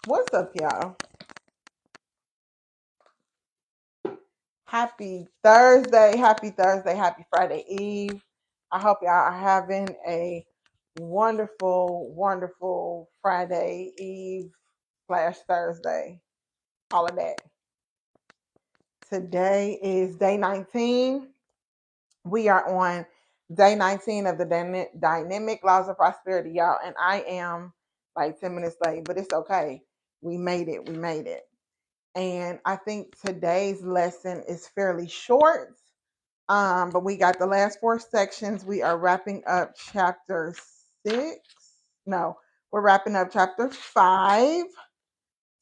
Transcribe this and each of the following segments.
What's up, y'all? Happy Thursday, happy Thursday, happy Friday Eve. I hope y'all are having a wonderful, wonderful Friday Eve slash Thursday. All of that. Today is day 19. We are on day 19 of the dynamic laws of prosperity, y'all. And I am like 10 minutes late, but it's okay. We made it. We made it. And I think today's lesson is fairly short. But we got the last four sections. We are wrapping up chapter 6. No, we're wrapping up chapter 5,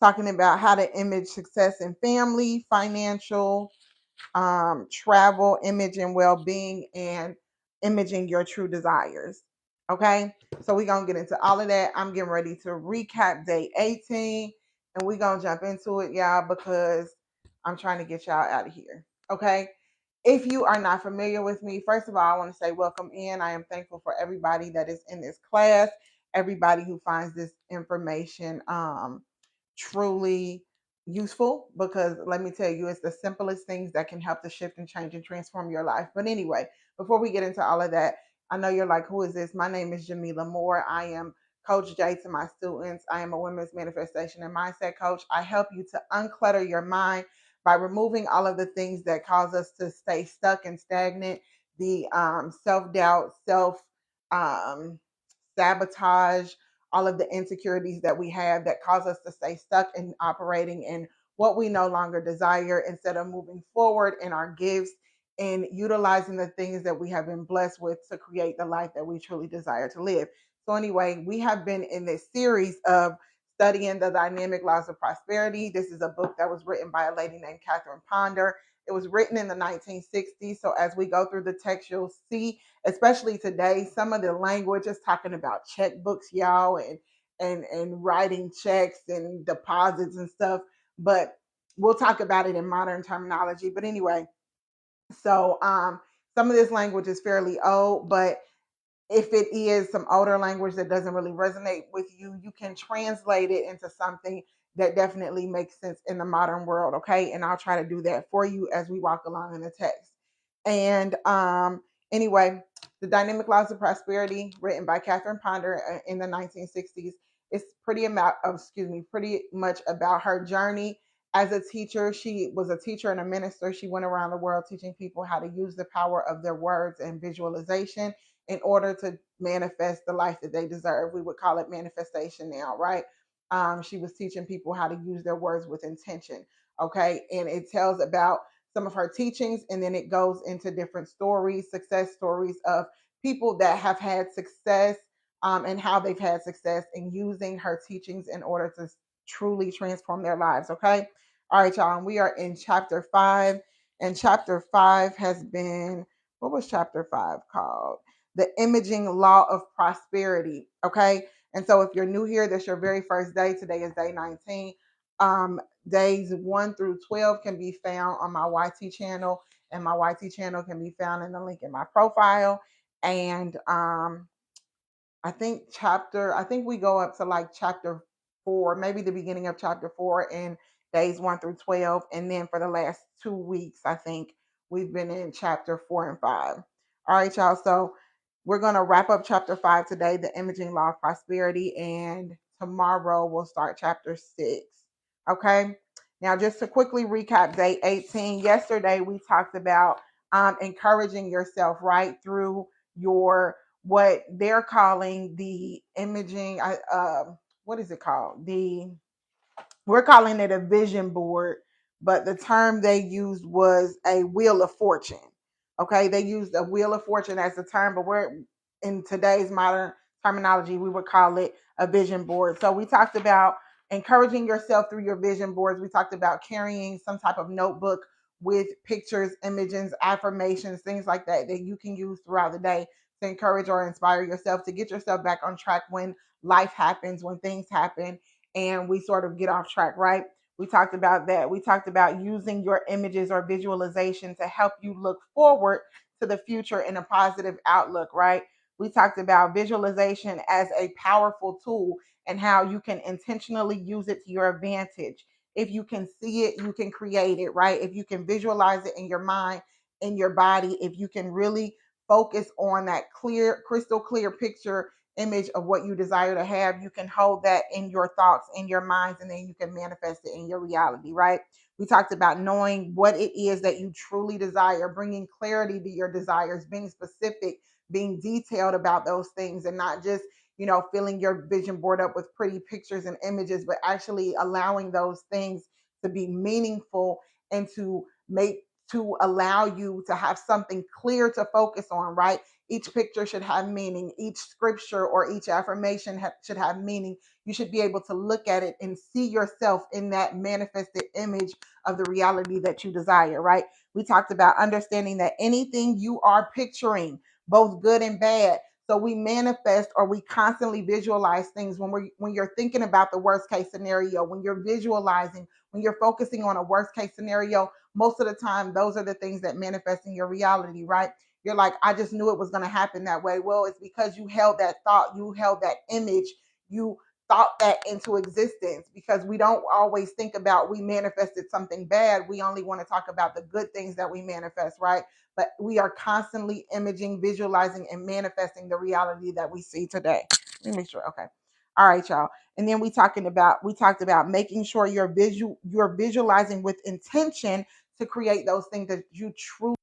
talking about how to image success in family, financial, travel, image and well-being, and imaging your true desires. Okay, so we're gonna get into all of that. I'm getting ready to recap day 18, and we're gonna jump into it, y'all, because I'm trying to get y'all out of here. Okay. If you are not familiar with me, first of all, I want to say welcome in. I am thankful for everybody that is in this class, everybody who finds this information truly useful, because let me tell you, it's the simplest things that can help to shift and change and transform your life. But anyway, before we get into all of that, I know you're like, who is this? My name is Jamila Moore. I am Coach J to my students. I am a women's manifestation and mindset coach. I help you to unclutter your mind by removing all of the things that cause us to stay stuck and stagnant, the self-doubt, self um, sabotage, all of the insecurities that we have that cause us to stay stuck and operating in what we no longer desire, instead of moving forward in our gifts and utilizing the things that we have been blessed with to create the life that we truly desire to live. So, anyway, we have been in this series of studying the dynamic laws of prosperity. This is a book that was written by a lady named Catherine Ponder. It was written in the 1960s. So, as we go through the text, you'll see, especially today, some of the language is talking about checkbooks, y'all, and writing checks and deposits and stuff. But we'll talk about it in modern terminology. But anyway, so some of this language is fairly old, but if it is some older language that doesn't really resonate with you, you can translate it into something that definitely makes sense in the modern world. Okay. And I'll try to do that for you as we walk along in the text. And anyway, The Dynamic Laws of Prosperity, written by Catherine Ponder in the 1960s, is pretty much about her journey as a teacher. She was a teacher and a minister. She went around the world teaching people how to use the power of their words and visualization in order to manifest the life that they deserve. We would call it manifestation now, right? She was teaching people how to use their words with intention. Okay. And it tells about some of her teachings, and then it goes into different stories, success stories of people that have had success, and how they've had success in using her teachings in order to truly transform their lives. Okay. All right, y'all. And we are in chapter 5, and chapter 5 has been, what was chapter 5 called? The imaging law of prosperity. Okay. And so if you're new here, this is your very first day. Today is day 19. Days 1 through 12 can be found on my YT channel, and my YT channel can be found in the link in my profile. And I think we go up to like chapter 4, maybe the beginning of chapter 4 in days 1 through 12. And then for the last 2 weeks, I think we've been in chapter 4 and 5. All right, y'all. So we're going to wrap up chapter 5 today, the imaging law of prosperity. And tomorrow we'll start chapter 6. Okay. Now, just to quickly recap day 18, yesterday we talked about encouraging yourself right through your, what they're calling the imaging. What is it called? We're calling it a vision board, but the term they used was a wheel of fortune. Okay, they used a wheel of fortune as the term, but we're in today's modern terminology, we would call it a vision board. So we talked about encouraging yourself through your vision boards. We talked about carrying some type of notebook with pictures, images, affirmations, things like that that you can use throughout the day to encourage or inspire yourself, to get yourself back on track when life happens, when things happen, and we sort of get off track, right? We talked about that. We talked about using your images or visualization to help you look forward to the future in a positive outlook, right? We talked about visualization as a powerful tool, and how you can intentionally use it to your advantage. If you can see it, you can create it, right? If you can visualize it in your mind, in your body, if you can really focus on that clear, crystal clear picture image of what you desire to have, you can hold that in your thoughts, in your minds, and then you can manifest it in your reality, right? We talked about knowing what it is that you truly desire, bringing clarity to your desires, being specific, being detailed about those things, and not just, filling your vision board up with pretty pictures and images, but actually allowing those things to be meaningful and to allow you to have something clear to focus on, right? Each picture should have meaning. Each scripture or each affirmation should have meaning. You should be able to look at it and see yourself in that manifested image of the reality that you desire, right? We talked about understanding that anything you are picturing, both good and bad. So we manifest, or we constantly visualize things when you're thinking about the worst case scenario, when you're visualizing, when you're focusing on a worst case scenario, most of the time those are the things that manifest in your reality, right? You're like, I just knew it was going to happen that way. Well, it's because you held that thought, you held that image, you thought that into existence, because we don't always think about we manifested something bad. We only want to talk about the good things that we manifest, right? But we are constantly imaging, visualizing, and manifesting the reality that we see today. Let me make sure. Okay. All right, y'all. And then we talked about making sure you're visualizing with intention to create those things that you truly.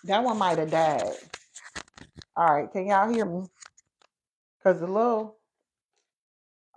That one might have died. All right, can y'all hear me? Because the little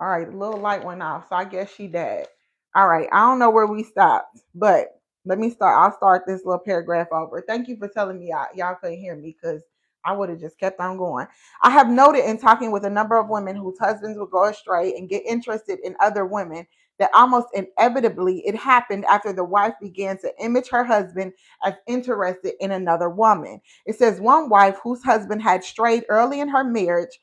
All right, the little light went off, so I guess she died. All right, I don't know where we stopped, but let me start. I'll start this little paragraph over. Thank you for telling me y'all couldn't hear me, because I would have just kept on going. I have noted in talking with a number of women whose husbands would go astray and get interested in other women that almost inevitably it happened after the wife began to image her husband as interested in another woman. It says one wife whose husband had strayed early in her marriage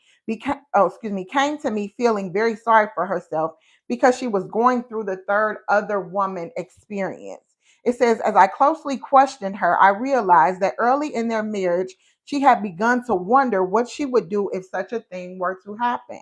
came to me feeling very sorry for herself because she was going through the third other woman experience. It says, as I closely questioned her, I realized that early in their marriage, she had begun to wonder what she would do if such a thing were to happen.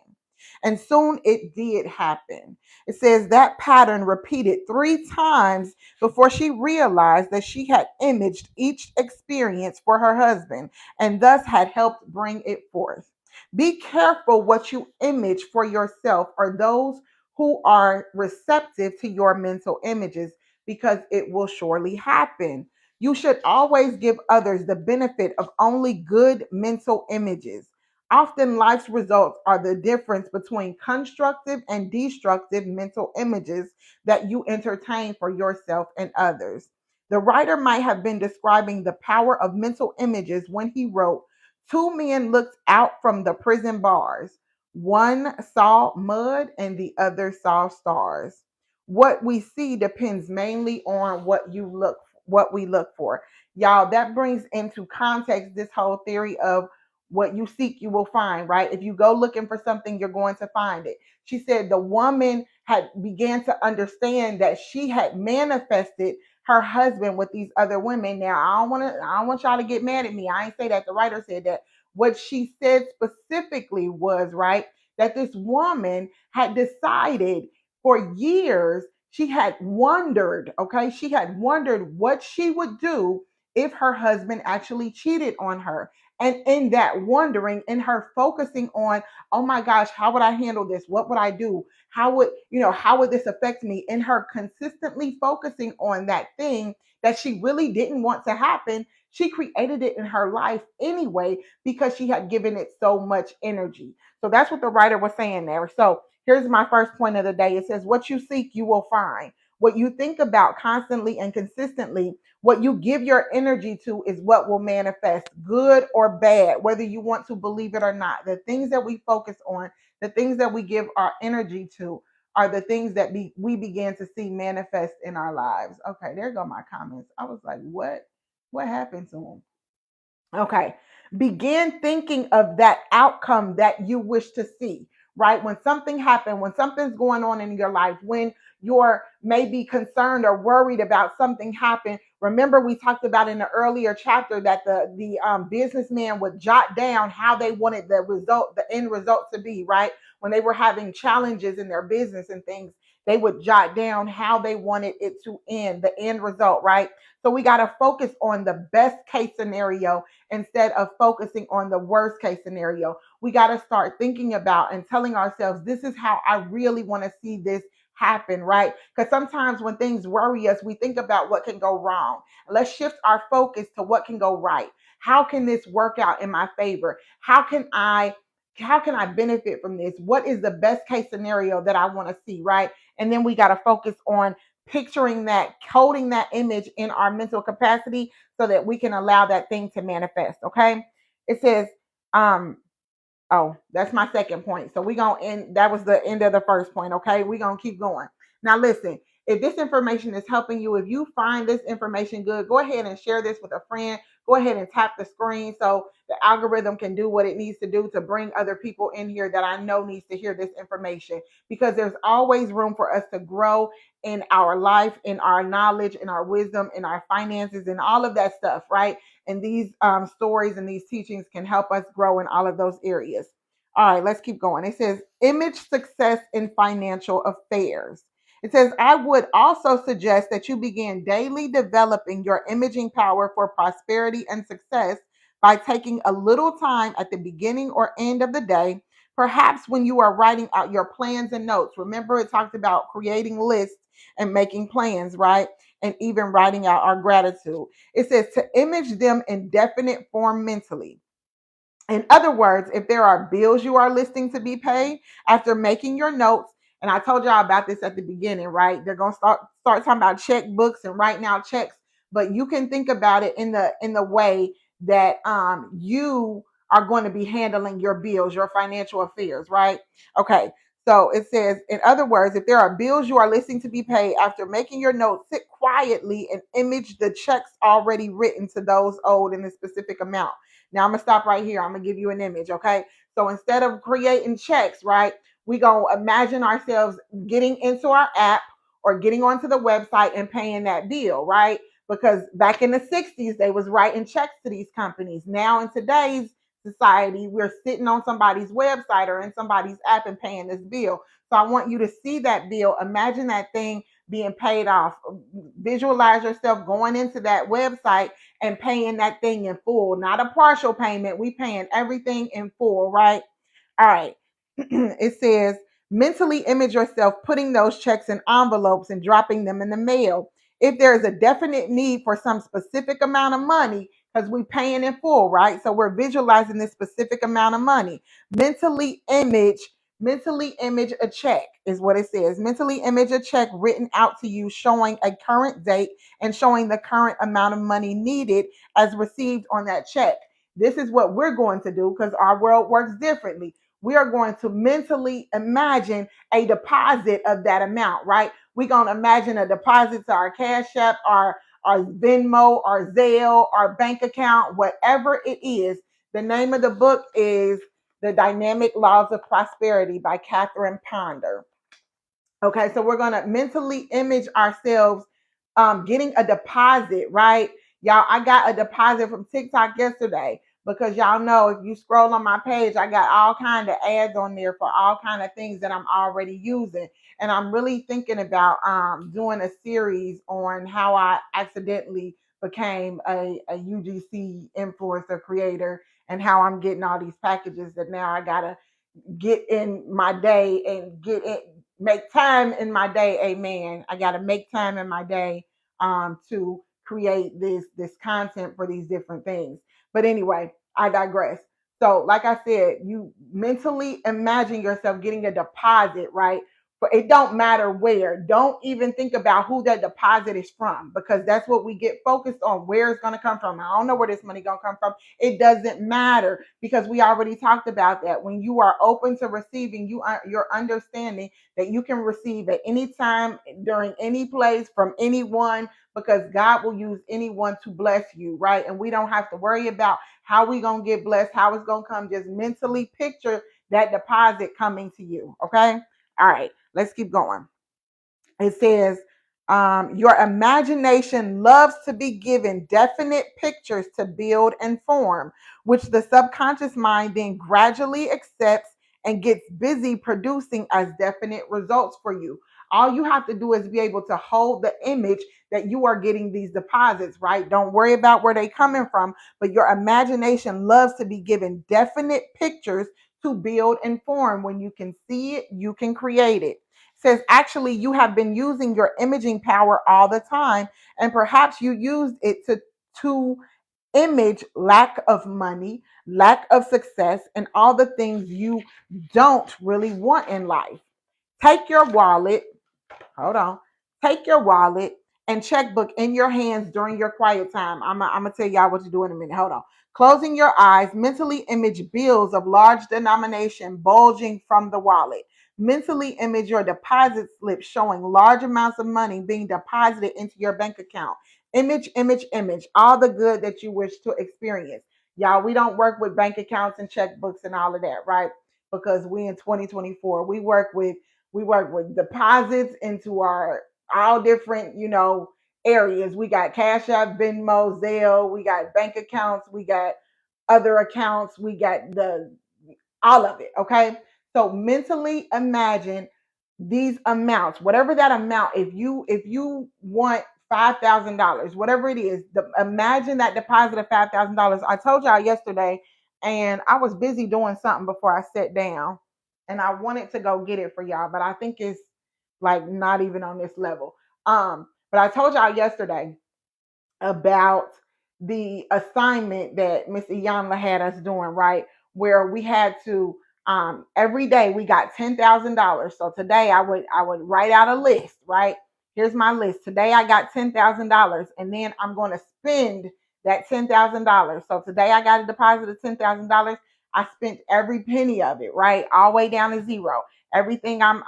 And soon it did happen. It says that pattern repeated 3 times before she realized that she had imaged each experience for her husband and thus had helped bring it forth. Be careful what you image for yourself or those who are receptive to your mental images, because it will surely happen. You should always give others the benefit of only good mental images. Often, life's results are the difference between constructive and destructive mental images that you entertain for yourself and others. The writer might have been describing the power of mental images when he wrote, "Two men looked out from the prison bars. One saw mud and the other saw stars." What we see depends mainly on what we look for. Y'all, that brings into context this whole theory of what you seek you will find, right? If you go looking for something, you're going to find it. She said the woman had began to understand that she had manifested her husband with these other women. Now, I don't want y'all to get mad at me. I ain't say that. The writer said that. What she said specifically was, right, that this woman had decided for years, she had wondered, okay, she had wondered what she would do if her husband actually cheated on her. And in that wondering, in her focusing on, oh my gosh, how would I handle this? What would I do? How would this affect me? In her consistently focusing on that thing that she really didn't want to happen, she created it in her life anyway because she had given it so much energy. So that's what the writer was saying there. So here's my first point of the day. It says, what you seek, you will find. What you think about constantly and consistently, what you give your energy to is what will manifest, good or bad, whether you want to believe it or not. The things that we focus on, the things that we give our energy to, are the things that we begin to see manifest in our lives. Okay, there go my comments. I was like, what? What happened to them? Okay. Begin thinking of that outcome that you wish to see, right? When something happened, when something's going on in your life, when you're maybe concerned or worried about something happen. Remember, we talked about in the earlier chapter that the businessman would jot down how they wanted the end result to be, right? When they were having challenges in their business and things, they would jot down how they wanted it to end, the end result, right? So we got to focus on the best case scenario instead of focusing on the worst case scenario. We got to start thinking about and telling ourselves, this is how I really want to see this happen, right? Because sometimes when things worry us, we think about what can go wrong. Let's shift our focus to what can go right. How can this work out in my favor? How can I benefit from this? What is the best case scenario that I want to see, right? And then we got to focus on picturing that, coding that image in our mental capacity so that we can allow that thing to manifest. Okay. It says, um, oh, that's my second point. So we're gonna end. That was the end of the first point. Okay, we're gonna keep going. Now listen, if this information is helping you, if you find this information good, go ahead and share this with a friend. Go ahead and tap the screen so the algorithm can do what it needs to do to bring other people in here that I know needs to hear this information, because there's always room for us to grow in our life, in our knowledge, in our wisdom, in our finances, and all of that stuff, right? And these stories and these teachings can help us grow in all of those areas. All right, let's keep going. It says image success in financial affairs. It says, I would also suggest that you begin daily developing your imaging power for prosperity and success by taking a little time at the beginning or end of the day, perhaps when you are writing out your plans and notes. Remember, it talked about creating lists and making plans, right? And even writing out our gratitude. It says to image them in definite form mentally. In other words, if there are bills you are listing to be paid after making your notes, and I told y'all about this at the beginning, right? They're gonna start talking about checkbooks and writing out checks, but you can think about it in the way that you are going to be handling your bills, your financial affairs, right? Okay. So it says, in other words, if there are bills you are listing to be paid after making your notes, sit quietly and image the checks already written to those owed in a specific amount. Now I'm gonna stop right here. I'm gonna give you an image, okay? So instead of creating checks, right, we gonna imagine ourselves getting into our app or getting onto the website and paying that bill, right? Because back in the 60s, they was writing checks to these companies. Now in today's society, we're sitting on somebody's website or in somebody's app and paying this bill. So I want you to see that bill. Imagine that thing being paid off. Visualize yourself going into that website and paying that thing in full, not a partial payment. We paying everything in full, right? All right. It says mentally image yourself putting those checks in envelopes and dropping them in the mail. if there is a definite need for some specific amount of money, because we paying in full, right? So we're visualizing this specific amount of money. Mentally image, mentally image a check is what it says. Mentally image a check written out to you showing a current date and showing the current amount of money needed as received on that check. This is what we're going to do because our world works differently. We are going to mentally imagine a deposit of that amount, right? We're going to imagine a deposit to our Cash App, our Venmo, our Zelle, our bank account, whatever it is. The name of the book is The Dynamic Laws of Prosperity by Catherine Ponder. Okay, so we're gonna mentally image ourselves getting a deposit, right? Y'all, I got a deposit from TikTok yesterday because y'all know if you scroll on my page, I got all kind of ads on there for all kind of things that I'm already using. And I'm really thinking about doing a series on how I accidentally became a UGC influencer creator and how I'm getting all these packages that now I gotta get in my day and get it, make time in my day. Amen. I got to make time in my day to create this content for these different things. But anyway, I digress. So like I said, you mentally imagine yourself getting a deposit, right? But it don't matter where. Don't even think about who that deposit is from because that's what we get focused on, where it's going to come from. I don't know where this money going to come from. It doesn't matter because we already talked about that. When you are open to receiving, you're understanding that you can receive at any time, during any place, from anyone, because God will use anyone to bless you, right? And we don't have to worry about how we going to get blessed, how it's going to come. Just mentally picture that deposit coming to you, okay? All right, let's keep going. It says, your imagination loves to be given definite pictures to build and form, which the subconscious mind then gradually accepts and gets busy producing as definite results for you. All you have to do is be able to hold the image that you are getting these deposits, right? Don't worry about where they're coming from, but your imagination loves to be given definite pictures to build and form. When you can see it, you can create it. Says actually you have been using your imaging power all the time and perhaps you used it to image lack of money, lack of success, and all the things you don't really want in life. Take your wallet, hold on. Take your wallet and checkbook in your hands during your quiet time. I'm gonna tell y'all what to do in a minute. Hold on. Closing your eyes, mentally image bills of large denomination bulging from the wallet. Mentally image your deposit slip showing large amounts of money being deposited into your bank account. Image, image, image, all the good that you wish to experience. Y'all, we don't work with bank accounts and checkbooks and all of that, right? Because we in 2024, we work with deposits into our all different, areas. We got Cash App, Venmo, Zelle, we got bank accounts, we got other accounts, we got the all of it. Okay. So mentally imagine these amounts, whatever that amount, if you want $5,000, whatever it is, imagine that deposit of $5,000. I told y'all yesterday, and I was busy doing something before I sat down, and I wanted to go get it for y'all, but I think it's like not even on this level. But I told y'all yesterday about the assignment that Miss Iyanla had us doing, right? Where we had to every day we got $10,000. So today I would write out a list, right? Here's my list. Today I got $10,000, and then I'm going to spend that $10,000. So today I got a deposit of $10,000. I spent every penny of it, right, all the way down to zero. Everything I'm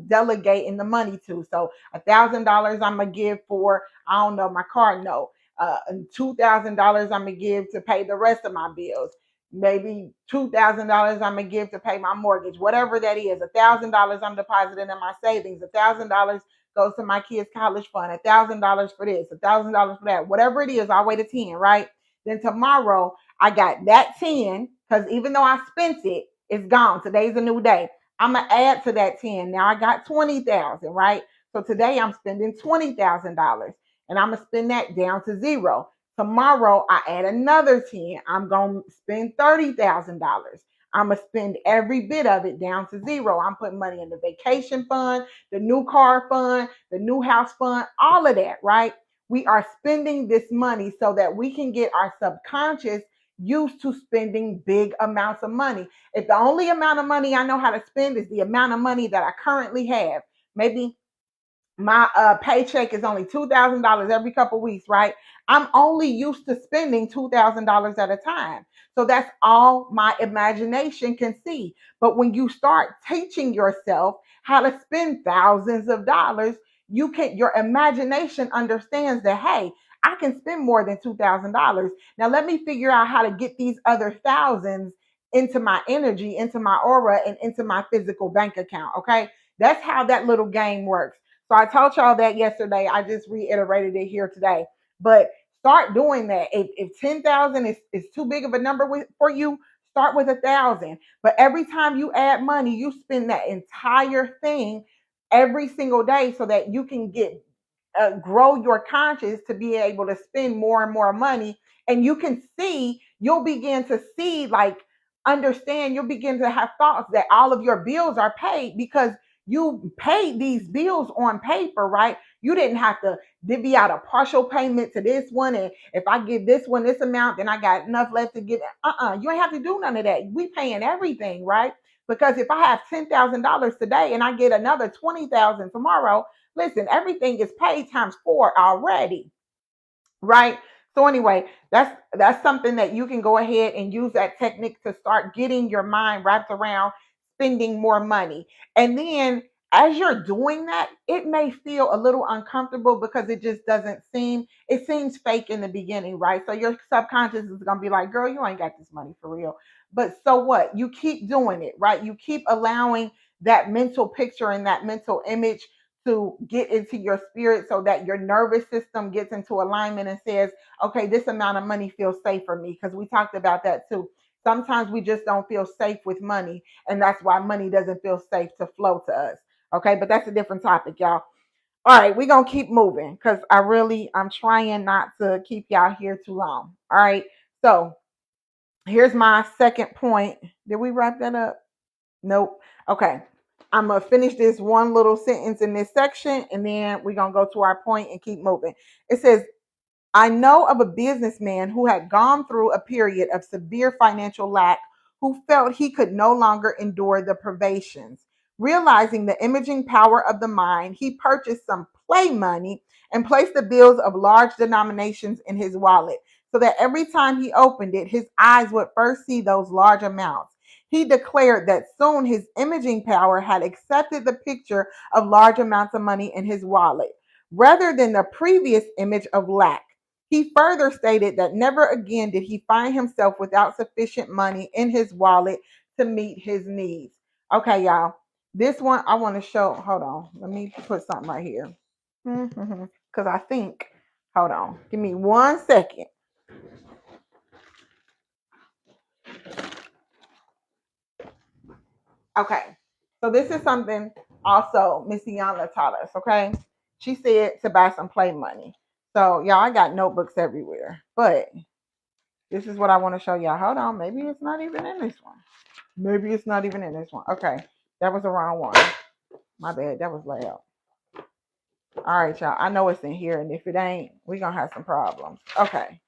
delegating the money to. So $1,000 I'm gonna give for, I don't know, my car note. $2,000 I'm gonna give to pay the rest of my bills. Maybe $2,000 I'm gonna give to pay my mortgage. Whatever that is, $1,000 I'm depositing in my savings. $1,000 goes to my kids' college fund. $1,000 for this. $1,000 for that. Whatever it is, all the way to 10. Right? Then tomorrow I got that 10 because even though I spent it, it's gone. Today's a new day. I'm gonna add to that 10. Now I got 20,000. Right? So today I'm spending $20,000 and I'm going to spend that down to zero. Tomorrow I add another 10. I'm going to spend $30,000. I'm going to spend every bit of it down to zero. I'm putting money in the vacation fund, the new car fund, the new house fund, all of that, right? We are spending this money so that we can get our subconscious used to spending big amounts of money. If the only amount of money I know how to spend is the amount of money that I currently have, maybe my paycheck is only $2,000 every couple of weeks, right? I'm only used to spending $2,000 at a time. So that's all my imagination can see. But when you start teaching yourself how to spend thousands of dollars, your imagination understands that, hey, I can spend more than $2,000. Now let me figure out how to get these other thousands into my energy, into my aura, and into my physical bank account. Okay. That's how that little game works. So I told y'all that yesterday. I just reiterated it here today. But start doing that. If 10,000 is too big of a number for you, start with 1,000. But every time you add money, you spend that entire thing every single day so that you can get grow your conscience to be able to spend more and more money. And you can see, you'll begin to see, like, understand, you'll begin to have thoughts that all of your bills are paid because you paid these bills on paper, right? You didn't have to divvy out a partial payment to this one. And if I give this one this amount, then I got enough left to give. You ain't have to do none of that. We paying everything, right? Because if I have $10,000 today and I get another 20,000 tomorrow, listen, everything is paid times four already, right? So anyway, that's something that you can go ahead and use that technique to start getting your mind wrapped around spending more money. And then as you're doing that, it may feel a little uncomfortable because it seems fake in the beginning, right? So your subconscious is going to be like, girl, you ain't got this money for real. But so what? You keep doing it, right? You keep allowing that mental picture and that mental image to get into your spirit so that your nervous system gets into alignment and says, okay, this amount of money feels safe for me. Because we talked about that too. Sometimes we just don't feel safe with money. And that's why money doesn't feel safe to flow to us. Okay, but that's a different topic, y'all. All right, we're going to keep moving because I'm trying not to keep y'all here too long. All right, so here's my second point. Did we wrap that up? Nope. Okay. I'm going to finish this one little sentence in this section and then we're going to go to our point and keep moving. It says, I know of a businessman who had gone through a period of severe financial lack who felt he could no longer endure the privations. Realizing the imaging power of the mind, he purchased some play money and placed the bills of large denominations in his wallet so that every time he opened it, his eyes would first see those large amounts. He declared that soon his imaging power had accepted the picture of large amounts of money in his wallet rather than the previous image of lack. He further stated that never again did he find himself without sufficient money in his wallet to meet his needs. Okay, y'all. This one I want to show. Hold on. Let me put something right here. Because I think, hold on. Give me 1 second. Okay. So this is something also Miss Iana taught us. Okay. She said to buy some play money. So y'all, I got notebooks everywhere. But this is what I want to show y'all. Hold on. Maybe it's not even in this one. Maybe it's not even in this one. Okay. That was the wrong one. My bad. That was loud. All right, y'all. I know it's in here. And if it ain't, we're going to have some problems. Okay.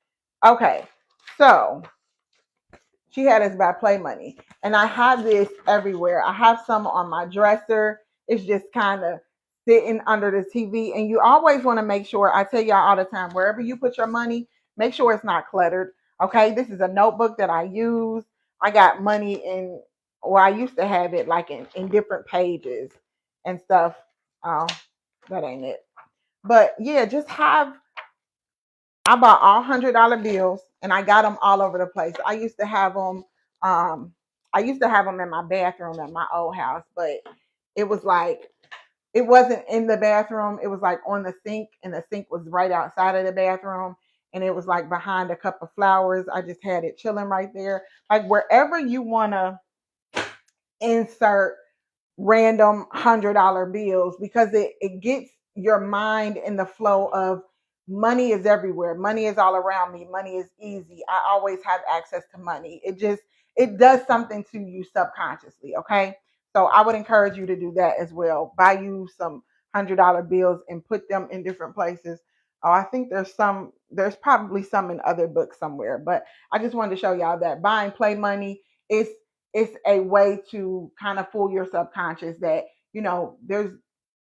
Okay. So she had us buy play money. And I have this everywhere. I have some on my dresser. It's just kind of sitting under the TV. And you always want to make sure, I tell y'all all the time, wherever you put your money, make sure it's not cluttered. Okay. This is a notebook that I use. I got money in, well, I used to have it like in different pages and stuff. Oh, that ain't it. But yeah, just have, I bought all $100 bills and I got them all over the place. I used to have them. I used to have them in my bathroom at my old house, but it was like it wasn't in the bathroom. It was like on the sink, and the sink was right outside of the bathroom, and it was like behind a cup of flowers. I just had it chilling right there, like wherever you want to insert random $100 bills because it gets your mind in the flow of money is everywhere. Money is all around me. Money is easy. I always have access to money. It does something to you subconsciously. Okay. So I would encourage you to do that as well. Buy you some $100 bills and put them in different places. Oh, I think there's probably some in other books somewhere, but I just wanted to show y'all that buying play money is it's a way to kind of fool your subconscious that, there's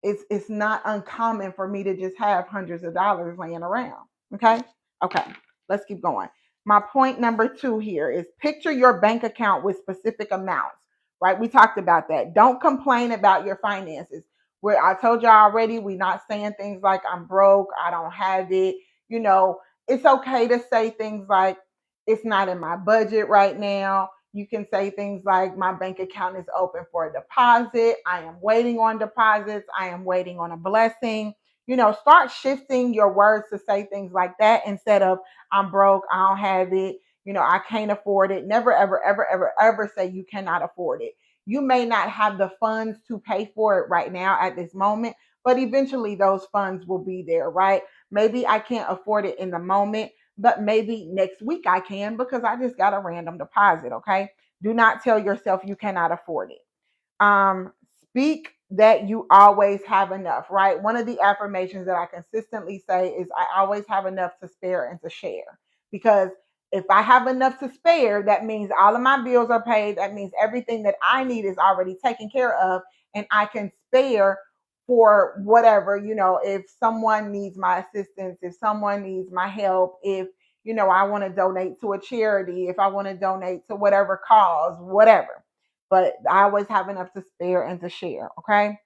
it's not uncommon for me to just have hundreds of dollars laying around. Okay. Okay. Let's keep going. My point number 2 here is picture your bank account with specific amounts, right? We talked about that. Don't complain about your finances. Where I told y'all already, we're not saying things like I'm broke, I don't have it. You know, it's okay to say things like it's not in my budget right now. You can say things like, my bank account is open for a deposit. I am waiting on deposits. I am waiting on a blessing. Start shifting your words to say things like that instead of, I'm broke. I don't have it. I can't afford it. Never, ever, ever, ever, ever say you cannot afford it. You may not have the funds to pay for it right now at this moment, but eventually those funds will be there, right? Maybe I can't afford it in the moment, but maybe next week I can because I just got a random deposit. Okay. Do not tell yourself you cannot afford it. um, Speak that you always have enough, right? One of the affirmations that I consistently say is, I always have enough to spare and to share. Because if I have enough to spare, that means all of my bills are paid. That means everything that I need is already taken care of, and I can spare for whatever, if someone needs my assistance, if someone needs my help, if, I want to donate to a charity, if I want to donate to whatever cause, whatever, but I always have enough to spare and to share. Okay.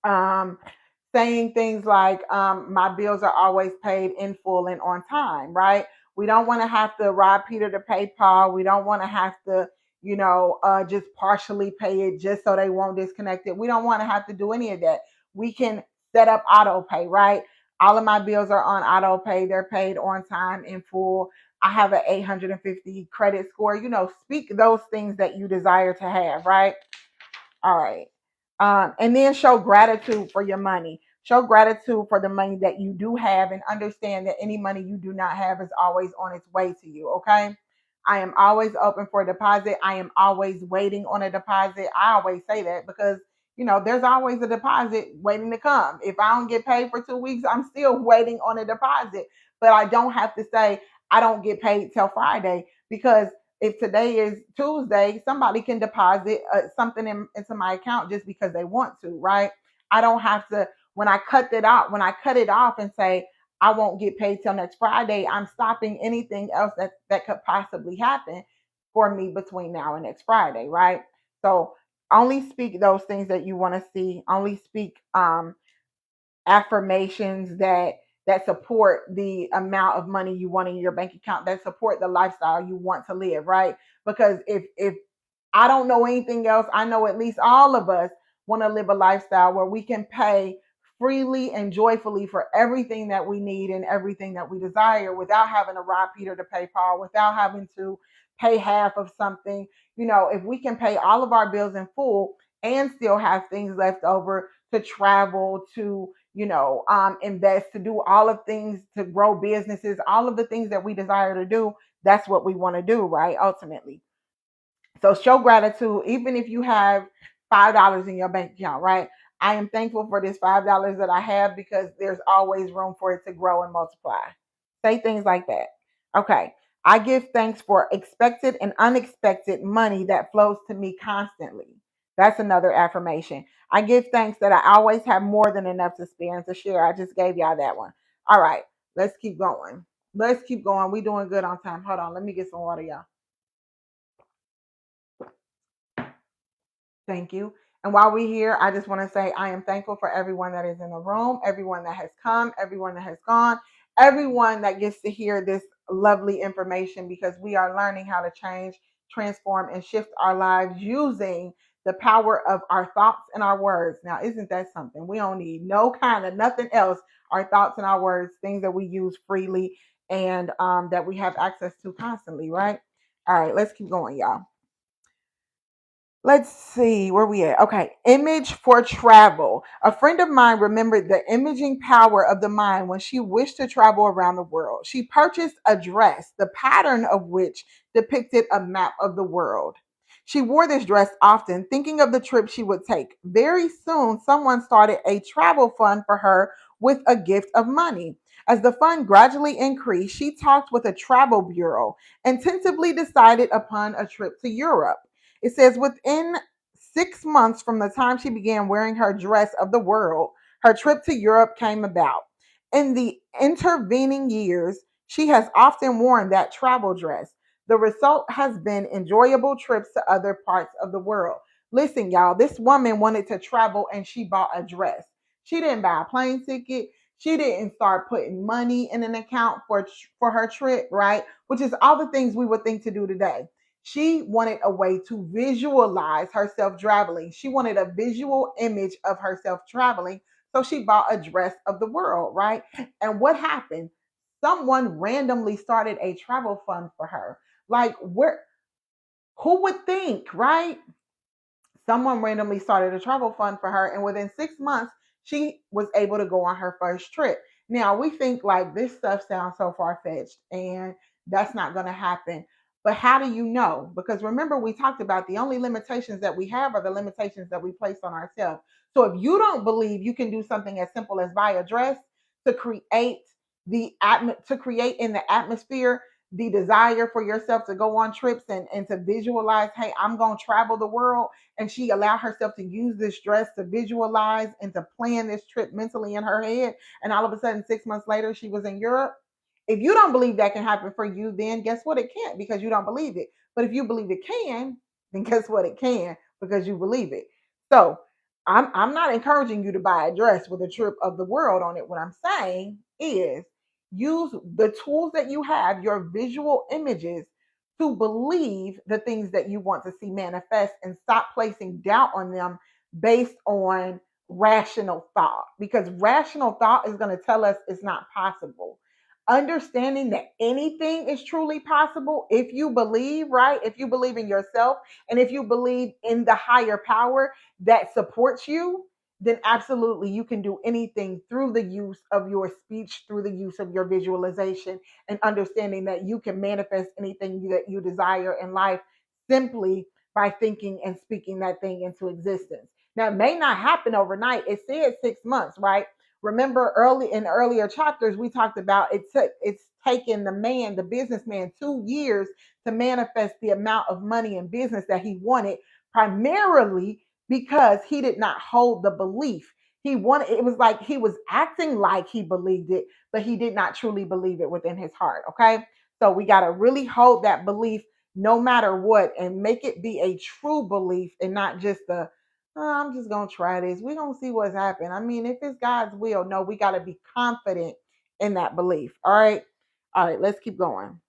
Um, Saying things like, my bills are always paid in full and on time, right? We don't want to have to rob Peter to pay Paul. We don't want to have to, just partially pay it just so they won't disconnect it. We don't want to have to do any of that. We can set up auto pay, right? All of my bills are on auto pay. They're paid on time in full. I have an 850 credit score. Speak those things that you desire to have, right? All right. And then show gratitude for your money. Show gratitude for the money that you do have, and understand that any money you do not have is always on its way to you. Okay. I am always open for a deposit. I am always waiting on a deposit. I always say that because, there's always a deposit waiting to come. If I don't get paid for 2 weeks, I'm still waiting on a deposit. But I don't have to say I don't get paid till Friday, because if today is Tuesday, somebody can deposit something into my account just because they want to, right? I don't have to, when I cut it off and say, I won't get paid till next Friday, I'm stopping anything else that could possibly happen for me between now and next Friday, right? So only speak those things that you want to see. Only speak affirmations that support the amount of money you want in your bank account, that support the lifestyle you want to live, right? Because if I don't know anything else, I know at least all of us want to live a lifestyle where we can pay freely and joyfully for everything that we need and everything that we desire without having to rob Peter to pay Paul, without having to pay half of something. If we can pay all of our bills in full and still have things left over to travel, to invest, to do all of things, to grow businesses, all of the things that we desire to do, that's what we want to do, right? Ultimately. So show gratitude, even if you have $5 in your bank account, right? I am thankful for this $5 that I have because there's always room for it to grow and multiply. Say things like that. Okay. I give thanks for expected and unexpected money that flows to me constantly. That's another affirmation. I give thanks that I always have more than enough to spare and to share. I just gave y'all that one. All right. Let's keep going. Let's keep going. We doing good on time. Hold on. Let me get some water, y'all. Thank you. And while we're here, I just want to say I am thankful for everyone that is in the room, everyone that has come, everyone that has gone, everyone that gets to hear this lovely information, because we are learning how to change, transform, and shift our lives using the power of our thoughts and our words. Now, isn't that something? We don't need no kind of nothing else. Our thoughts and our words, things that we use freely and that we have access to constantly, right? All right, let's keep going, y'all. Let's see where we at. Okay, image for travel. A friend of mine remembered the imaging power of the mind when she wished to travel around the world. She purchased a dress, the pattern of which depicted a map of the world. She wore this dress often, thinking of the trip she would take. Very soon, someone started a travel fund for her with a gift of money. As the fund gradually increased, she talked with a travel bureau and tentatively decided upon a trip to Europe. It says within 6 months from the time she began wearing her dress of the world, her trip to Europe came about. In the intervening years, she has often worn that travel dress. The result has been enjoyable trips to other parts of the world. Listen, y'all, this woman wanted to travel and she bought a dress. She didn't buy a plane ticket. She didn't start putting money in an account for her trip, right? Which is all the things we would think to do today. She wanted a way to visualize herself traveling. She wanted a visual image of herself traveling. So she bought a dress of the world, right? And what happened? Someone randomly started a travel fund for her. Like, where, who would think, right? Someone randomly started a travel fund for her, and within 6 months, she was able to go on her first trip. Now, we think like this stuff sounds so far fetched, and that's not going to happen. But how do you know? Because remember, we talked about the only limitations that we have are the limitations that we place on ourselves. So if you don't believe you can do something as simple as buy a dress to create to create in the atmosphere the desire for yourself to go on trips and to visualize, hey, I'm going to travel the world, and she allowed herself to use this dress to visualize and to plan this trip mentally in her head. And all of a sudden, 6 months later, she was in Europe. If you don't believe that can happen for you, then guess what? It can't because you don't believe it. But if you believe it can, then guess what? It can because you believe it. So I'm not encouraging you to buy a dress with a trip of the world on it. What I'm saying is use the tools that you have, your visual images, to believe the things that you want to see manifest and stop placing doubt on them based on rational thought, because rational thought is going to tell us it's not possible. Understanding that anything is truly possible if you believe, right? If you believe in yourself and if you believe in the higher power that supports you, then absolutely you can do anything through the use of your speech, through the use of your visualization, and understanding that you can manifest anything that you desire in life simply by thinking and speaking that thing into existence. Now, it may not happen overnight. It said 6 months, right? Remember, early in earlier chapters, we talked about it's taken the businessman 2 years to manifest the amount of money and business that he wanted, primarily because he did not hold the belief. It was like he was acting like he believed it, but he did not truly believe it within his heart. Okay. So we got to really hold that belief no matter what and make it be a true belief and not just I'm just going to try this. We're going to see what's happening. I mean, if it's God's will, no, we got to be confident in that belief. All right. All right. Let's keep going.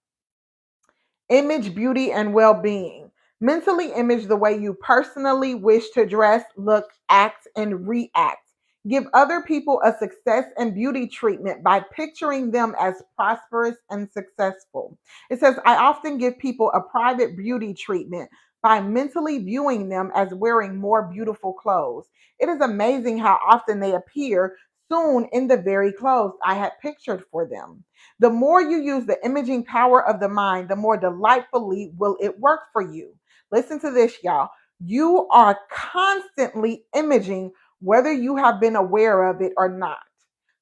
Image, beauty, and well being. Mentally image the way you personally wish to dress, look, act, and react. Give other people a success and beauty treatment by picturing them as prosperous and successful. It says, I often give people a private beauty treatment by mentally viewing them as wearing more beautiful clothes. It is amazing how often they appear soon in the very clothes I had pictured for them. The more you use the imaging power of the mind, the more delightfully will it work for you. Listen to this, y'all. You are constantly imaging whether you have been aware of it or not.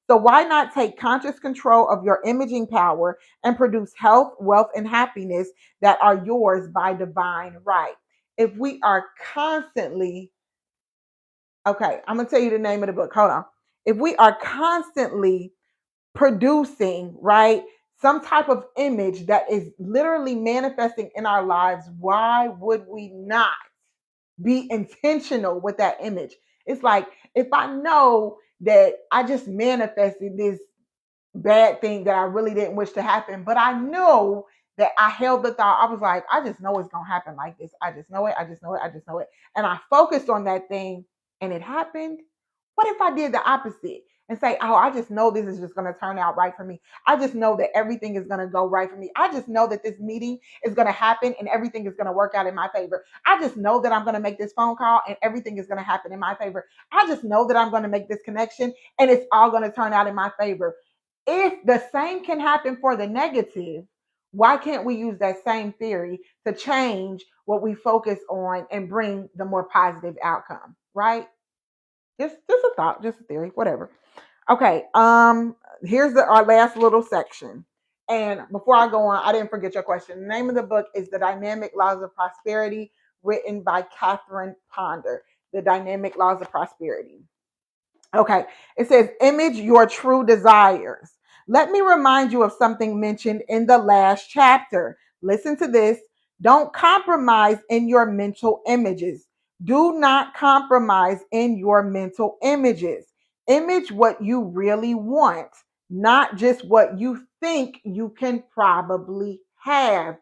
So, why not take conscious control of your imaging power and produce health, wealth, and happiness that are yours by divine right? If we are constantly, okay, I'm going to tell you the name of the book. Hold on. If we are constantly producing, right, some type of image that is literally manifesting in our lives, why would we not be intentional with that image? It's like if I know that I just manifested this bad thing that I really didn't wish to happen, but I know that I held the thought. I was like, I just know it's gonna happen like this. I just know it. I just know it. I just know it. And I focused on that thing and it happened. What if I did the opposite? and say, oh, I just know this is just going to turn out right for me. I just know that everything is going to go right for me. I just know that this meeting is going to happen and everything is going to work out in my favor. I just know that I'm going to make this phone call and everything is going to happen in my favor. I just know that I'm going to make this connection and it's all going to turn out in my favor. If the same can happen for the negative, why can't we use that same theory to change what we focus on and bring the more positive outcome, right? Just a thought, just a theory, whatever. Okay, here's our last little section. And before I go on, I didn't forget your question. The name of the book is The Dynamic Laws of Prosperity, written by Catherine Ponder. The Dynamic Laws of Prosperity. Okay, it says, image your true desires. Let me remind you of something mentioned in the last chapter. Listen to this. Don't compromise in your mental images. Do not compromise in your mental images. Image what you really want, not just what you think you can probably have.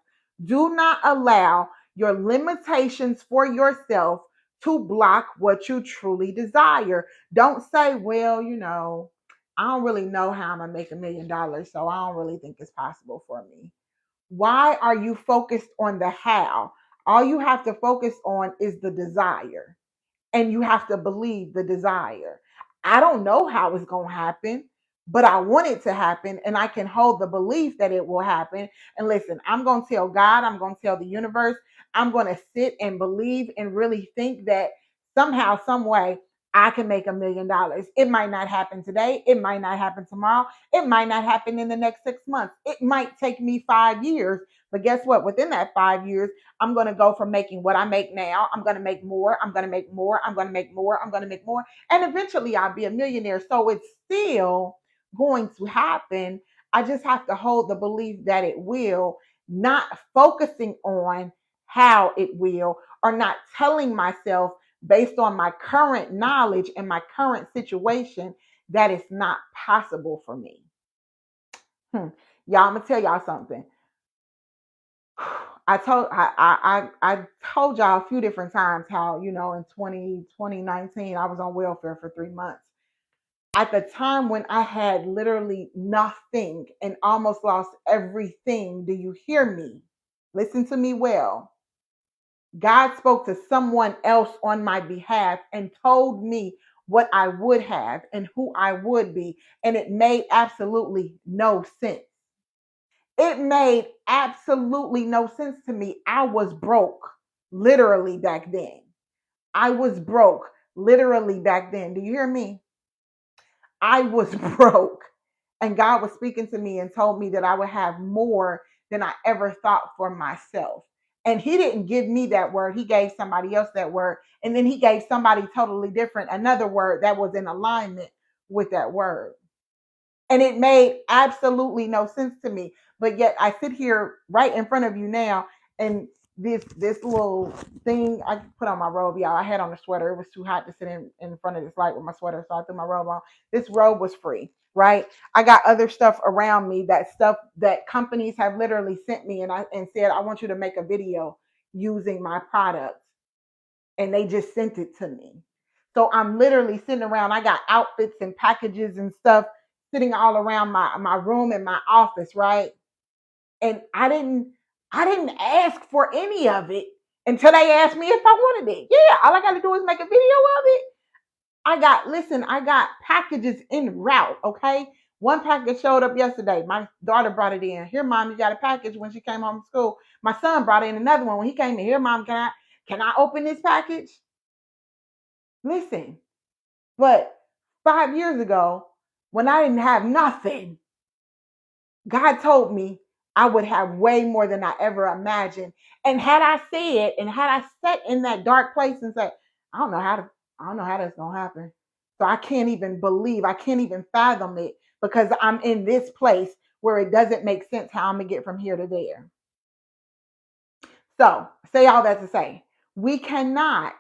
Do not allow your limitations for yourself to block what you truly desire. Don't say, well, I don't really know how I'm going to make $1 million, so I don't really think it's possible for me. Why are you focused on the how? All you have to focus on is the desire, and you have to believe the desire. I don't know how it's going to happen, but I want it to happen, and I can hold the belief that it will happen. And listen, I'm going to tell God, I'm going to tell the universe, I'm going to sit and believe and really think that somehow, some way, I can make $1 million. It might not happen today. It might not happen tomorrow. It might not happen in the next 6 months. It might take me 5 years. But guess what? Within that 5 years, I'm going to go from making what I make now. I'm going to make more. I'm going to make more. I'm going to make more. I'm going to make more. And eventually I'll be a millionaire. So it's still going to happen. I just have to hold the belief that it will, not focusing on how it will, or not telling myself based on my current knowledge and my current situation that it's not possible for me. Y'all, I'm going to tell y'all something. I told y'all a few different times how, in 2019 I was on welfare for 3 months. At the time when I had literally nothing and almost lost everything, do you hear me? Listen to me well. God spoke to someone else on my behalf and told me what I would have and who I would be. And it made absolutely no sense. It made absolutely no sense to me. I was broke literally back then. I was broke literally back then. Do you hear me? I was broke. And God was speaking to me and told me that I would have more than I ever thought for myself. And He didn't give me that word. He gave somebody else that word. And then He gave somebody totally different another word that was in alignment with that word. And it made absolutely no sense to me. But yet I sit here right in front of you now, and this little thing I put on my robe, y'all. I had on a sweater. It was too hot to sit in front of this light with my sweater, so I threw my robe on. This robe was free, right? I got other stuff around me, that stuff that companies have literally sent me and said, I want you to make a video using my products. And they just sent it to me. So I'm literally sitting around. I got outfits and packages and stuff sitting all around my room and my office, right? And I didn't ask for any of it until they asked me if I wanted it. Yeah, all I gotta do is make a video of it. I got packages en route, okay? One package showed up yesterday. My daughter brought it in. Here, mom, you got a package when she came home from school. My son brought in another one when he came in. Here, mom, can I open this package? Listen, but 5 years ago, when I didn't have nothing, God told me I would have way more than I ever imagined. And had I said, and had I sat in that dark place and said, I don't know how to, I don't know how that's gonna happen. So I can't even believe, I can't even fathom it because I'm in this place where it doesn't make sense how I'm gonna get from here to there. So, say all that to say, we cannot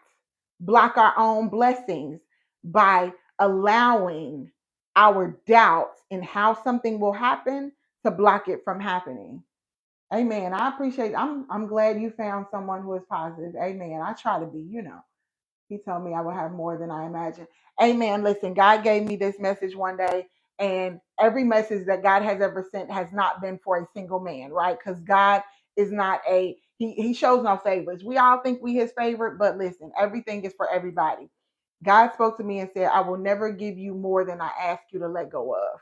block our own blessings by allowing our doubts in how something will happen to block it from happening. Amen. I appreciate I'm glad you found someone who is positive. Amen. I try to be. He told me I would have more than I imagined. Amen. Listen, God gave me this message one day, and every message that God has ever sent has not been for a single man, right? Because God is not he shows no favors. We all think we his favorite, but listen, everything is for everybody. God spoke to me and said, I will never give you more than I ask you to let go of.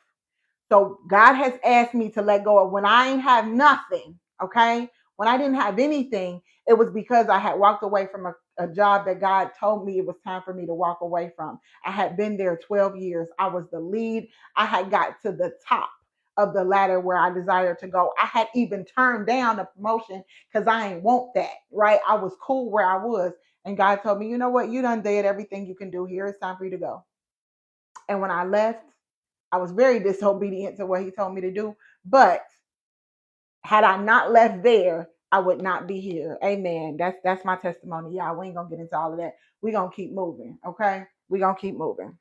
So God has asked me to let go of when I ain't have nothing, okay? When I didn't have anything, it was because I had walked away from a job that God told me it was time for me to walk away from. I had been there 12 years. I was the lead. I had got to the top of the ladder where I desired to go. I had even turned down a promotion because I ain't want that, right? I was cool where I was. And God told me, you know what? You done did everything you can do here. It's time for you to go. And when I left, I was very disobedient to what he told me to do. But had I not left there, I would not be here. Amen. That's my testimony. Y'all, we ain't gonna get into all of that. We're gonna keep moving. Okay. We're gonna keep moving.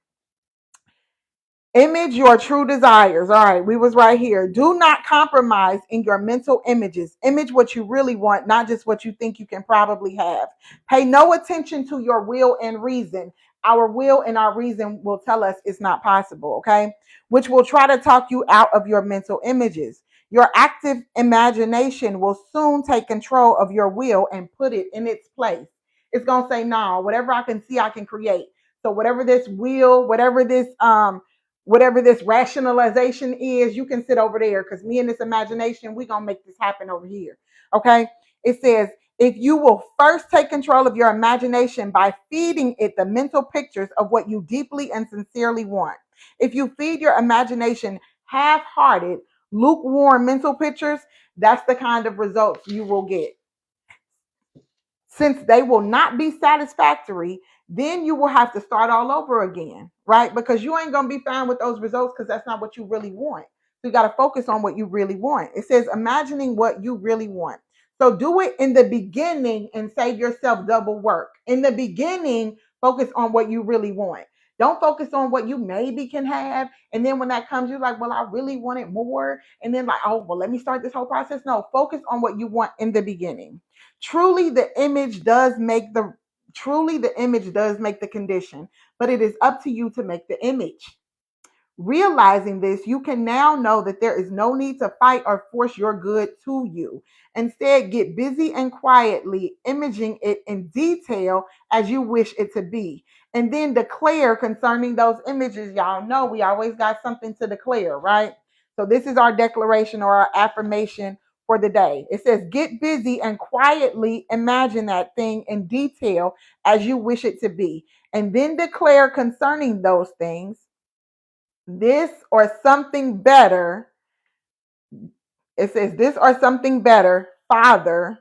Image your true desires. All right, we was right here. Do not compromise in your mental images. Image what you really want, not just what you think you can probably have. Pay no attention to your will and reason. Our will and our reason will tell us it's not possible, okay? Which will try to talk you out of your mental images. Your active imagination will soon take control of your will and put it in its place. It's going to say, no, whatever I can see, I can create. So whatever this will, whatever this rationalization is, you can sit over there because me and this imagination, we're going to make this happen over here. Okay. It says, if you will first take control of your imagination by feeding it the mental pictures of what you deeply and sincerely want. If you feed your imagination half hearted, lukewarm mental pictures, that's the kind of results you will get. Since they will not be satisfactory, then you will have to start all over again, right? Because you ain't going to be fine with those results because that's not what you really want. So you got to focus on what you really want. It says imagining what you really want. So do it in the beginning and save yourself double work. In the beginning, focus on what you really want. Don't focus on what you maybe can have. And then when that comes, you're like, well, I really want it more. And then like, oh, well, let me start this whole process. No, focus on what you want in the beginning. Truly, the image does make the truly the image does make the condition, but it is up to you to make the image. Realizing this, you can now know that there is no need to fight or force your good to you. Instead, get busy and quietly imaging it in detail as you wish it to be. And then declare concerning those images. Y'all know we always got something to declare, right? So, this is our declaration or our affirmation for the day. It says, get busy and quietly imagine that thing in detail as you wish it to be. And then declare concerning those things this or something better. It says, this or something better, Father,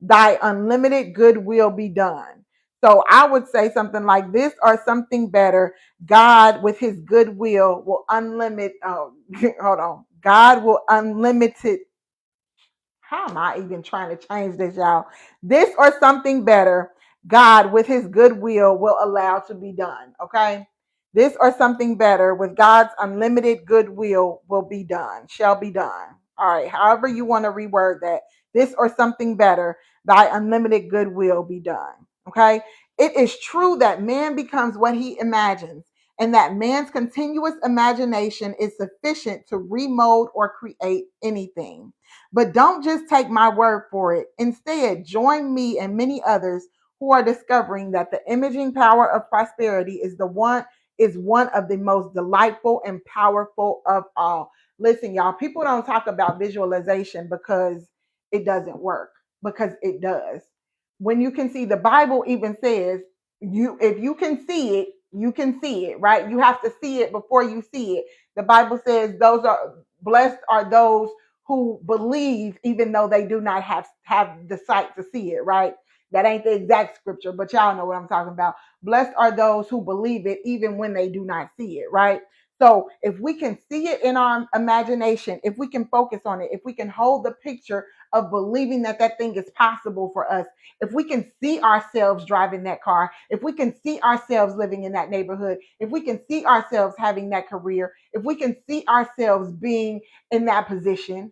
thy unlimited good will be done. So I would say something like this or something better. God, with his goodwill, will unlimit. Oh, hold on. God will unlimited. How am I even trying to change this, y'all? This or something better, God, with his goodwill, will allow to be done. Okay. This or something better, with God's unlimited goodwill, will be done, shall be done. All right. However, you want to reword that. This or something better, thy unlimited goodwill be done. Okay. It is true that man becomes what he imagines, and that man's continuous imagination is sufficient to remold or create anything. But don't just take my word for it. Instead, join me and many others who are discovering that the imaging power of prosperity is one of the most delightful and powerful of all. Listen, y'all, people don't talk about visualization because it doesn't work, because it does. When you can see, the Bible even says, you if you can see it, you can see it, right? You have to see it before you see it. The Bible says those are blessed are those who believe even though they do not have the sight to see it, right? That ain't the exact scripture, but y'all know what I'm talking about. Blessed are those who believe it even when they do not see it, right? So if we can see it in our imagination, if we can focus on it, if we can hold the picture of believing that that thing is possible for us, if we can see ourselves driving that car, if we can see ourselves living in that neighborhood, if we can see ourselves having that career, if we can see ourselves being in that position,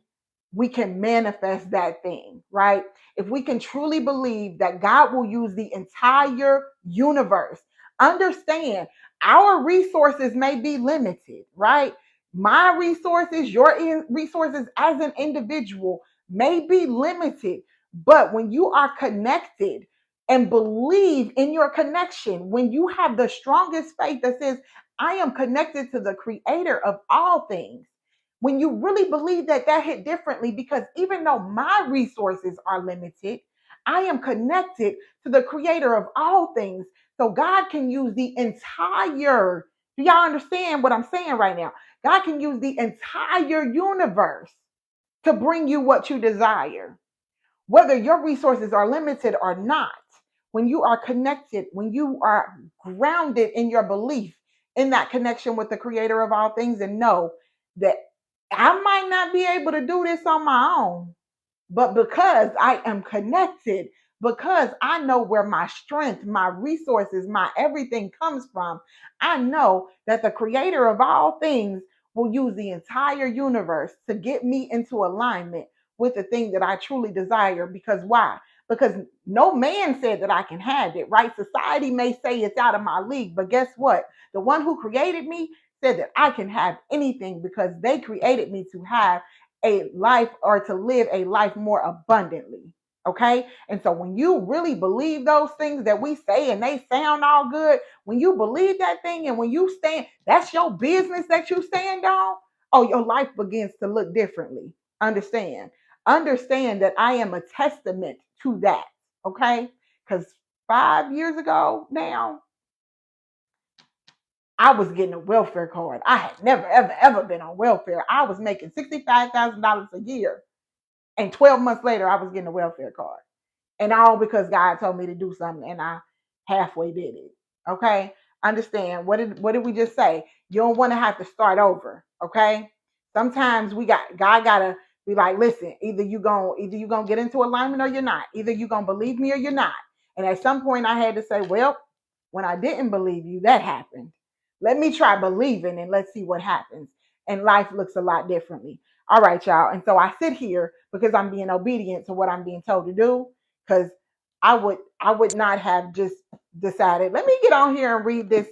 we can manifest that thing, right? If we can truly believe that God will use the entire universe, understand our resources may be limited, right? My resources, your resources as an individual may be limited, but when you are connected and believe in your connection, when you have the strongest faith that says, I am connected to the creator of all things, when you really believe that, that hit differently, because even though my resources are limited, I am connected to the creator of all things. So God can use the entire, do y'all understand what I'm saying right now? God can use the entire universe to bring you what you desire, whether your resources are limited or not. When you are connected, when you are grounded in your belief in that connection with the creator of all things, and know that I might not be able to do this on my own, but because I am connected, because I know where my strength, my resources, my everything comes from, I know that the creator of all things will use the entire universe to get me into alignment with the thing that I truly desire. Because why? Because no man said that I can have it, right? Society may say it's out of my league, but guess what? The one who created me said that I can have anything, because they created me to have a life, or to live a life more abundantly. Okay. And so when you really believe those things that we say and they sound all good, when you believe that thing and when you stand, that's your business that you stand on. Oh, your life begins to look differently. Understand? Understand that I am a testament to that. Okay. Because 5 years ago now, I was getting a welfare card. I had never, ever, ever been on welfare. I was making $65,000 a year. And 12 months later, I was getting a welfare card. And all because God told me to do something and I halfway did it. Okay? Understand. What did we just say? You don't want to have to start over. Okay? Sometimes God gotta be like, listen, either you gonna get into alignment or you're not. Either you gonna believe me or you're not. And at some point I had to say, well, when I didn't believe you, that happened. Let me try believing and let's see what happens. And life looks a lot differently. All right, y'all. And so I sit here because I'm being obedient to what I'm being told to do. Because I would not have just decided, let me get on here and read this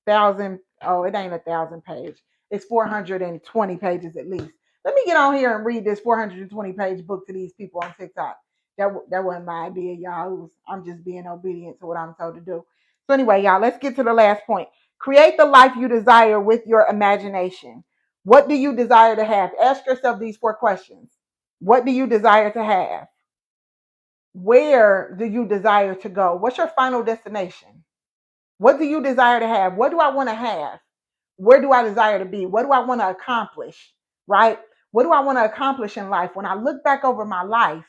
thousand. Oh, it ain't 1,000 page. It's 420 pages at least. Let me get on here and read this 420-page book to these people on TikTok. That wasn't my idea, y'all. I'm just being obedient to what I'm told to do. So anyway, y'all, let's get to the last point. Create the life you desire with your imagination. What do you desire to have? Ask yourself these 4 questions. What do you desire to have? Where do you desire to go? What's your final destination? What do you desire to have? What do I want to have? Where do I desire to be? What do I want to accomplish? Right? What do I want to accomplish in life? When I look back over my life,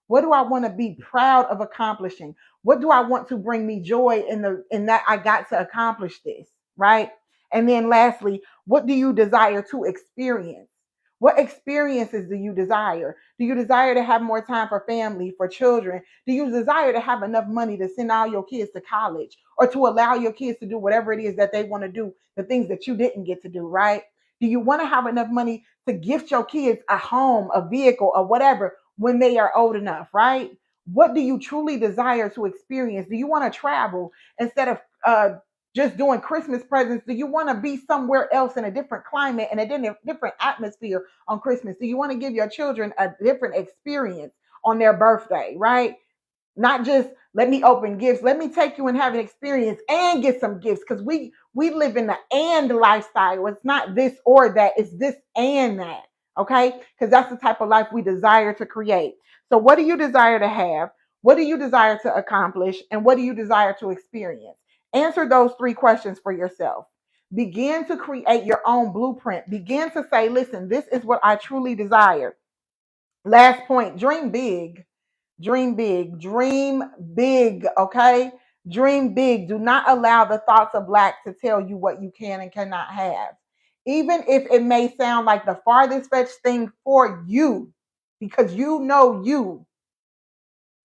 what do I want to be proud of accomplishing? What do I want to bring me joy in that I got to accomplish this, right? And then lastly, what do you desire to experience? What experiences do you desire? Do you desire to have more time for family, for children? Do you desire to have enough money to send all your kids to college, or to allow your kids to do whatever it is that they want to do, the things that you didn't get to do, right? Do you want to have enough money to gift your kids a home, a vehicle, or whatever when they are old enough, right? What do you truly desire to experience? Do you want to travel instead of just doing Christmas presents? Do you want to be somewhere else in a different climate and a different atmosphere on Christmas? Do you want to give your children a different experience on their birthday, right? Not just let me open gifts. Let me take you and have an experience and get some gifts, because we live in the and lifestyle. It's not this or that. It's this and that. Okay, because that's the type of life we desire to create. So what do you desire to have? What do you desire to accomplish? And what do you desire to experience? Answer those 3 questions for yourself. Begin to create your own blueprint. Begin to say, listen, this is what I truly desire. Last point, dream big. Dream big. Dream big. Okay? Dream big. Do not allow the thoughts of lack to tell you what you can and cannot have. Even if it may sound like the farthest fetched thing for you, because you know you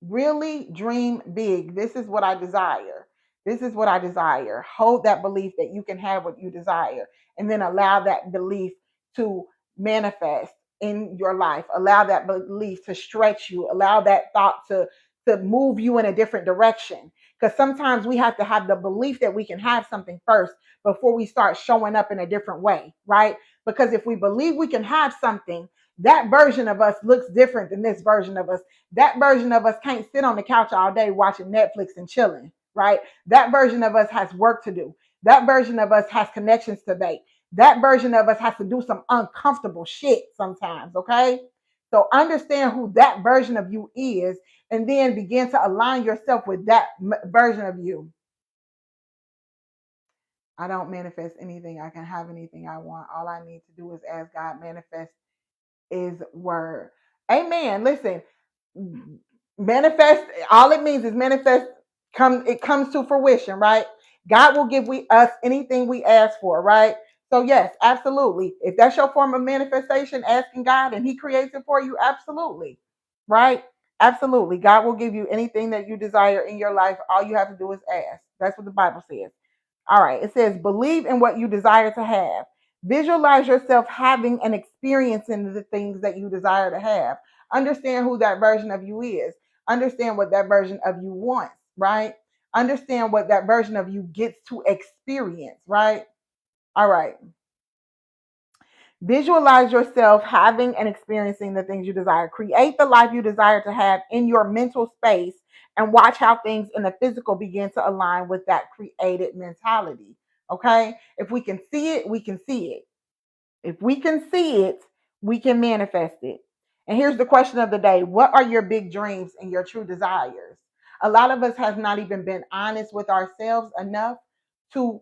really dream big. This is what I desire. This is what I desire. Hold that belief that you can have what you desire, and then allow that belief to manifest in your life. Allow that belief to stretch you. Allow that thought to move you in a different direction. Because sometimes we have to have the belief that we can have something first before we start showing up in a different way, right? Because if we believe we can have something, that version of us looks different than this version of us. That version of us can't sit on the couch all day watching Netflix and chilling, right? That version of us has work to do. That version of us has connections to make. That version of us has to do some uncomfortable shit sometimes, okay? So understand who that version of you is and then begin to align yourself with that version of you. I don't manifest anything. I can have anything I want. All I need to do is ask God manifest is word. Amen. Listen, manifest, all it means is manifest, it comes to fruition, right? God will give us anything we ask for, right? So yes, absolutely. If that's your form of manifestation, asking God and he creates it for you, absolutely. Right? Absolutely. God will give you anything that you desire in your life. All you have to do is ask. That's what the Bible says. All right. It says, believe in what you desire to have. Visualize yourself having and experiencing the things that you desire to have. Understand who that version of you is. Understand what that version of you wants, right? Understand what that version of you gets to experience, right? All right. Visualize yourself having and experiencing the things you desire. Create the life you desire to have in your mental space and watch how things in the physical begin to align with that created mentality. Okay? If we can see it, we can see it. If we can see it, we can manifest it. And here's the question of the day. What are your big dreams and your true desires? A lot of us have not even been honest with ourselves enough to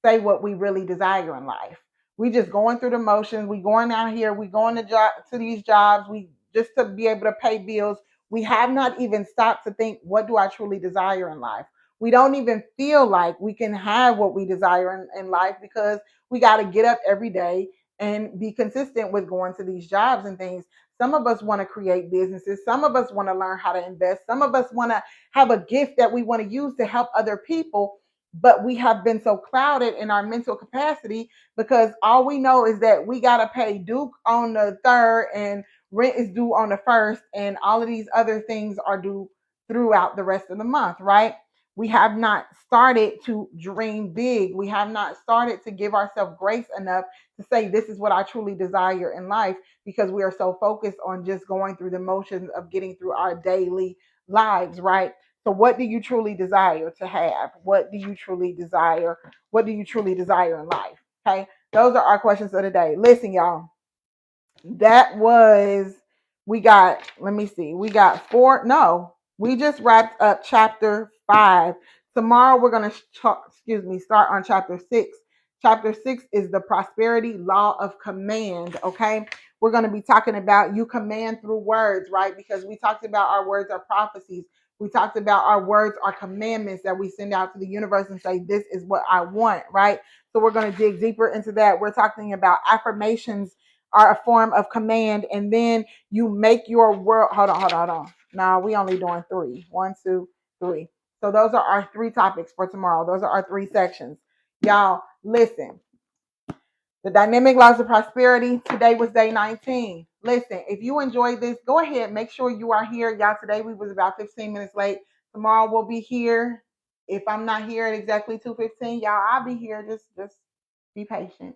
say what we really desire in life. We just going through the motions. We going out here. We going to these jobs. We just to be able to pay bills. We have not even stopped to think, what do I truly desire in life? We don't even feel like we can have what we desire in life because we got to get up every day and be consistent with going to these jobs and things. Some of us want to create businesses. Some of us want to learn how to invest. Some of us want to have a gift that we want to use to help other people, but we have been so clouded in our mental capacity because all we know is that we got to pay Duke on the 3rd and rent is due on the 1st, and all of these other things are due throughout the rest of the month, right? We have not started to dream big. We have not started to give ourselves grace enough to say, this is what I truly desire in life, because we are so focused on just going through the motions of getting through our daily lives, right? So what do you truly desire to have? What do you truly desire? What do you truly desire in life? Okay. Those are our questions of the day. Listen, y'all. That was, we got, let me see. We got four. No, we just wrapped up chapter 5. Tomorrow we're going to, start on chapter 6. Chapter 6 is the prosperity law of command. Okay. We're going to be talking about you command through words, right? Because we talked about our words are prophecies. We talked about our words are commandments that we send out to the universe and say, this is what I want, right? So we're going to dig deeper into that. We're talking about affirmations are a form of command, and then you make your world. Hold on. No, we only doing 3. 1, 2, 3. So those are our 3 topics for tomorrow. Those are our 3 sections. Y'all, listen. The dynamic laws of prosperity. Today was day 19. Listen, if you enjoyed this, go ahead. Make sure you are here. Y'all, today we was about 15 minutes late. Tomorrow we'll be here. If I'm not here at exactly 2:15, y'all, I'll be here. Just be patient.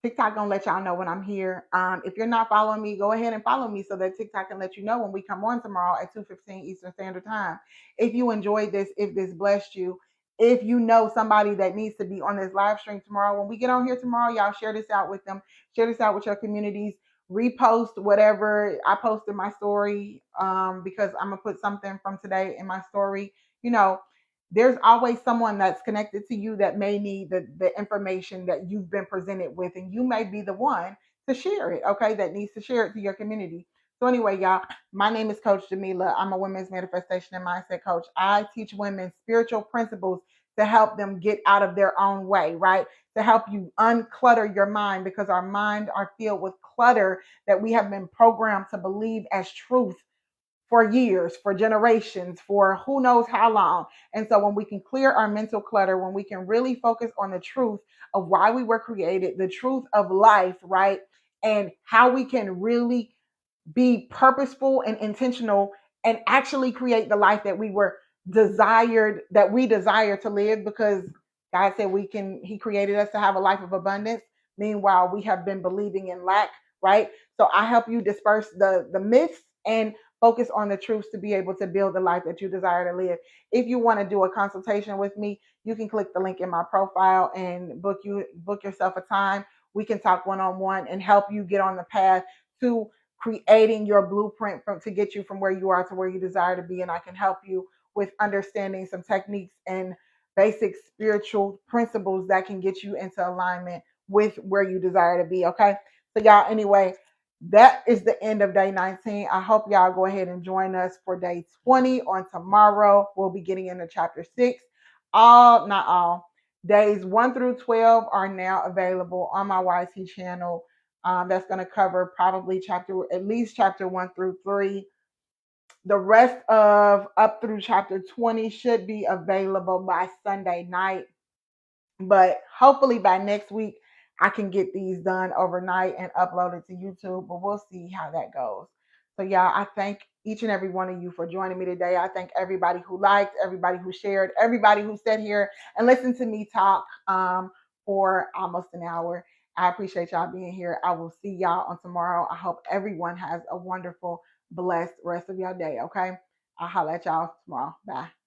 TikTok gonna let y'all know when I'm here. If you're not following me, go ahead and follow me so that TikTok can let you know when we come on tomorrow at 2:15 Eastern Standard Time. If you enjoyed this, if this blessed you, if you know somebody that needs to be on this live stream tomorrow, when we get on here tomorrow, y'all share this out with them. Share this out with your communities. Repost whatever I posted my story, because I'm gonna put something from today in my story. You know, there's always someone that's connected to you that may need the information that you've been presented with, and you may be the one to share it, okay, that needs to share it to your community. So anyway, y'all, my name is Coach Jamila. I'm a women's manifestation and mindset coach. I teach women spiritual principles to help them get out of their own way, right? To help you unclutter your mind, because our mind are filled with clutter that we have been programmed to believe as truth for years, for generations, for who knows how long. And so when we can clear our mental clutter, when we can really focus on the truth of why we were created, the truth of life, right? and how we can really be purposeful and intentional and actually create the life that we desire to live, because God said he created us to have a life of abundance. Meanwhile, we have been believing in lack, right? So I help you disperse the myths and focus on the truths to be able to build the life that you desire to live. If you want to do a consultation with me, you can click the link in my profile and book yourself a time. We can talk one-on-one and help you get on the path to creating your blueprint to get you from where you are to where you desire to be. And I can help you with understanding some techniques and basic spiritual principles that can get you into alignment with where you desire to be. Okay. So, y'all, anyway, that is the end of day 19. I hope y'all go ahead and join us for day 20 on tomorrow. We'll be getting into chapter 6. Not all, days 1 through 12 are now available on my YT channel. That's going to cover probably at least chapter 1 through 3. The rest of up through chapter 20 should be available by Sunday night. But hopefully by next week, I can get these done overnight and upload it to YouTube. But we'll see how that goes. So, y'all, I thank each and every one of you for joining me today. I thank everybody who liked, everybody who shared, everybody who sat here and listened to me talk for almost an hour. I appreciate y'all being here. I will see y'all on tomorrow. I hope everyone has a wonderful, blessed rest of your day. Okay. I'll holler at y'all tomorrow. Bye.